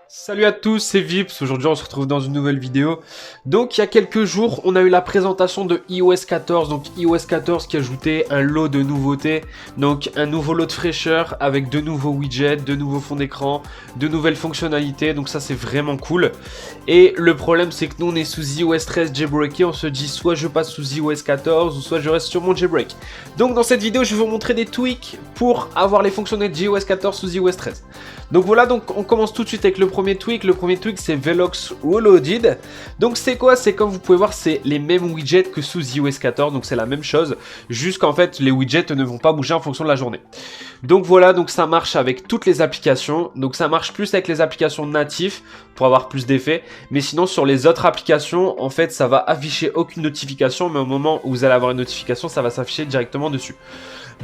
Salut à tous, c'est Vips. Aujourd'hui on se retrouve dans une nouvelle vidéo. Donc il y a quelques jours on a eu la présentation de iOS 14. Donc iOS 14 qui ajoutait un lot de nouveautés. Donc un nouveau lot de fraîcheur avec de nouveaux widgets, de nouveaux fonds d'écran, de nouvelles fonctionnalités. Donc ça c'est vraiment cool. Et le problème c'est que nous on est sous iOS 13 jailbreaké. On se dit soit je passe sous iOS 14 ou soit je reste sur mon jailbreak. Donc dans cette vidéo je vais vous montrer des tweaks pour avoir les fonctionnalités d'iOS 14 sous iOS 13. Donc voilà, donc on commence tout de suite avec le premier tweak. Le premier tweak c'est Velox Reloaded. Donc c'est quoi? C'est comme vous pouvez voir, c'est les mêmes widgets que sous iOS 14. Donc c'est la même chose, juste qu'en fait les widgets ne vont pas bouger en fonction de la journée. Donc voilà, donc ça marche avec toutes les applications. Donc ça marche plus avec les applications natives pour avoir plus d'effets. Mais sinon sur les autres applications, en fait ça va afficher aucune notification. Mais au moment où vous allez avoir une notification, ça va s'afficher directement dessus.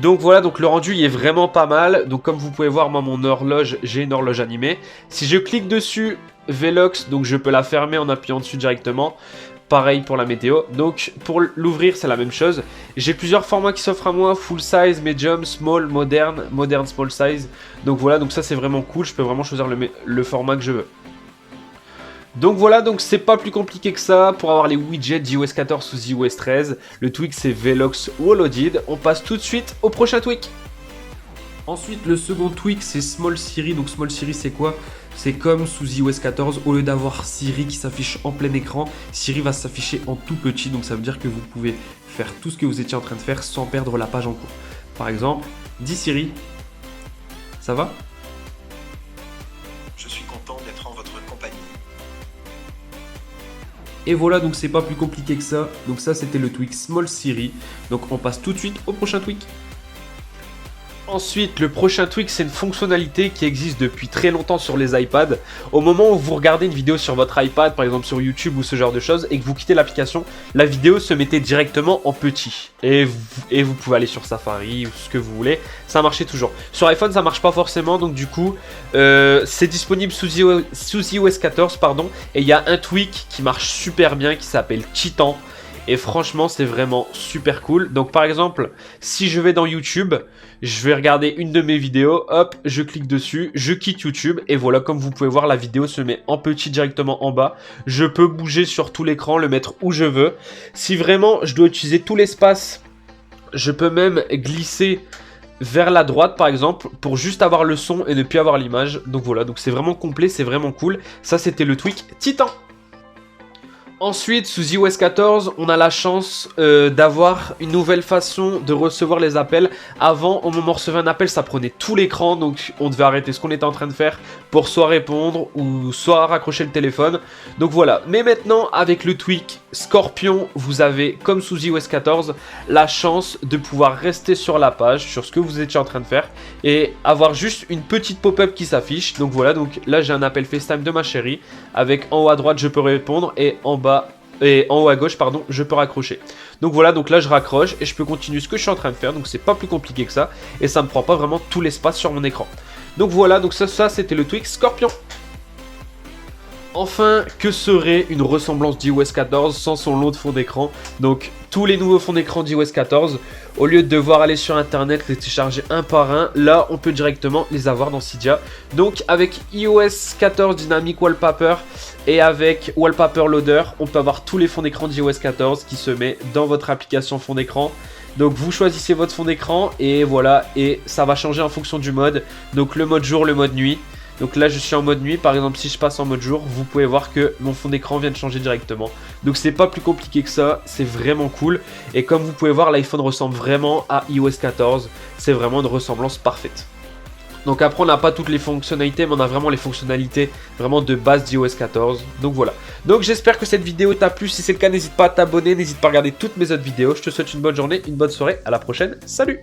Donc voilà, donc le rendu il est vraiment pas mal. Donc comme vous pouvez voir, moi mon horloge, j'ai une horloge animée. Si je clique dessus, Velox, donc je peux la fermer en appuyant dessus directement. Pareil pour la météo. Donc pour l'ouvrir c'est la même chose. J'ai plusieurs formats qui s'offrent à moi: full size, medium, small, moderne, moderne small size. Donc voilà, donc ça c'est vraiment cool. Je peux vraiment choisir le format que je veux. Donc voilà, donc c'est pas plus compliqué que ça pour avoir les widgets d'iOS 14 sous iOS 13. Le tweak c'est Velox Reloaded. On passe tout de suite au prochain tweak. Ensuite le second tweak c'est Small Siri. Donc Small Siri c'est quoi? C'est comme sous iOS 14, au lieu d'avoir Siri qui s'affiche en plein écran, Siri va s'afficher en tout petit. Donc ça veut dire que vous pouvez faire tout ce que vous étiez en train de faire sans perdre la page en cours. Par exemple, dis Siri, ça va? Je suis content d'être en votre compagnie. Et voilà, donc c'est pas plus compliqué que ça. Donc ça c'était le tweak Small Siri. Donc on passe tout de suite au prochain tweak. Ensuite, le prochain tweak, c'est une fonctionnalité qui existe depuis très longtemps sur les iPads. Au moment où vous regardez une vidéo sur votre iPad, par exemple sur YouTube ou ce genre de choses, et que vous quittez l'application, la vidéo se mettait directement en petit. Et vous pouvez aller sur Safari ou ce que vous voulez, ça marchait toujours. Sur iPhone, ça marche pas forcément, donc du coup, c'est disponible sous iOS 14, pardon. Et il y a un tweak qui marche super bien, qui s'appelle Titan. Et franchement, c'est vraiment super cool. Donc par exemple, si je vais dans YouTube, je vais regarder une de mes vidéos, hop, je clique dessus, je quitte YouTube. Et voilà, comme vous pouvez voir, la vidéo se met en petit directement en bas. Je peux bouger sur tout l'écran, le mettre où je veux. Si vraiment je dois utiliser tout l'espace, je peux même glisser vers la droite par exemple, pour juste avoir le son et ne plus avoir l'image. Donc voilà, donc c'est vraiment complet, c'est vraiment cool. Ça c'était le tweak Titan. Ensuite, sous iOS 14, on a la chance d'avoir une nouvelle façon de recevoir les appels. Avant, au moment où on recevait un appel, ça prenait tout l'écran, donc on devait arrêter ce qu'on était en train de faire pour soit répondre ou soit raccrocher le téléphone. Donc voilà, mais maintenant, avec le tweak Scorpion, vous avez, comme sous iOS 14, la chance de pouvoir rester sur la page, sur ce que vous étiez en train de faire, et avoir juste une petite pop-up qui s'affiche. Donc voilà, donc là j'ai un appel FaceTime de ma chérie, avec en haut à droite je peux répondre, et en bas et en haut à gauche, pardon, je peux raccrocher. Donc voilà, donc là je raccroche et je peux continuer ce que je suis en train de faire. Donc c'est pas plus compliqué que ça et ça me prend pas vraiment tout l'espace sur mon écran. Donc voilà, donc ça c'était le tweak Scorpion. Enfin, que serait une ressemblance d'iOS 14 sans son lot de fond d'écran? Donc tous les nouveaux fonds d'écran d'iOS 14, au lieu de devoir aller sur internet les télécharger un par un, là on peut directement les avoir dans Cydia. Donc avec iOS 14 Dynamic Wallpaper et avec Wallpaper Loader, on peut avoir tous les fonds d'écran d'iOS 14 qui se met dans votre application fond d'écran. Donc vous choisissez votre fond d'écran et voilà, et ça va changer en fonction du mode. Donc le mode jour, le mode nuit. Donc là je suis en mode nuit, par exemple si je passe en mode jour, vous pouvez voir que mon fond d'écran vient de changer directement. Donc c'est pas plus compliqué que ça, c'est vraiment cool. Et comme vous pouvez voir, l'iPhone ressemble vraiment à iOS 14, c'est vraiment une ressemblance parfaite. Donc après on n'a pas toutes les fonctionnalités, mais on a vraiment les fonctionnalités vraiment de base d'iOS 14. Donc voilà. Donc j'espère que cette vidéo t'a plu, si c'est le cas n'hésite pas à t'abonner, n'hésite pas à regarder toutes mes autres vidéos. Je te souhaite une bonne journée, une bonne soirée, à la prochaine, salut!